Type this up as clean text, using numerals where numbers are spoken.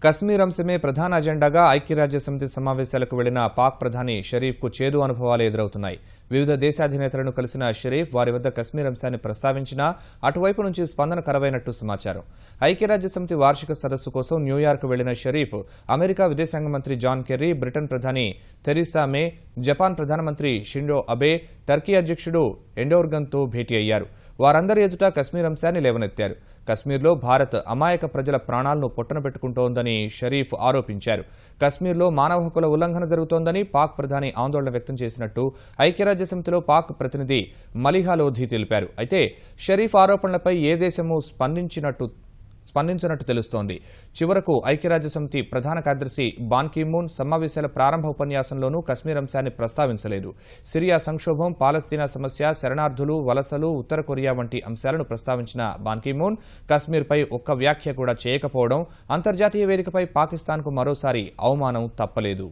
కశ్మీర్ అంశమే ప్రధాన అజెండాగా ఐక్యరాజ్యసమితి సమావేశాలకు వెళ్లిన పాక్ ప్రధాని షరీఫ్కు చేదు అనుభవాలు ఎదురవుతున్నాయి. వివిధ దేశాధినేతలను కలిసిన షరీఫ్ వారి వద్ద కశ్మీర్ అంశాన్ని ప్రస్తావించినా అటువైపు నుంచి స్పందన కరవైనట్టు సమాచారం. ఐక్యరాజ్యసమితి వార్షిక సదస్సు కోసం న్యూయార్క్ వెళ్లిన షరీఫ్ అమెరికా విదేశాంగ మంత్రి జాన్ కెర్రీ, బ్రిటన్ ప్రధాని థెరిసా మే, జపాన్ ప్రధానమంత్రి షింజో అబే, టర్కీ అధ్యక్షుడు ఎండోర్గన్తో భేటీ అయ్యారు. వారందరి ఎదుట కశ్మీర్ అంశాన్ని లేవనెత్తారు. కశ్మీర్లో భారత్ అమాయక ప్రజల ప్రాణాలను పొట్టనబెట్టుకుంటోందని షరీఫ్ ఆరోపించారు. కశ్మీర్లో మానవ హక్కుల ఉల్లంఘన జరుగుతోందని పాక్ ప్రధాని ఆందోళన వ్యక్తం చేసినట్టు ఐక్యరాజ్యసమితిలో పాక్ ప్రతినిధి మలిహా లోధి తెలిపారు. అయితే షరీఫ్ ఆరోపణలపై ఏ దేశమూ స్పందించినట్టు తెలుస్తోంది. చివరకు ఐక్యరాజ్యసమితి ప్రధాన కార్యదర్శి బాన్ కీ మూన్ సమావేశాల ప్రారంభ ఉపన్యాసంలోనూ కశ్మీర్ అంశాన్ని ప్రస్తావించలేదు. సిరియా సంక్షోభం, పాలస్తీనా సమస్య, శరణార్థులు, వలసలు, ఉత్తర కొరియా వంటి అంశాలను ప్రస్తావించిన బాన్ కీ మూన్ కశ్మీర్పై ఒక్క వ్యాఖ్య కూడా చేయకపోవడం అంతర్జాతీయ వేదికపై పాకిస్తాన్కు మరోసారి అవమానం తప్పలేదు.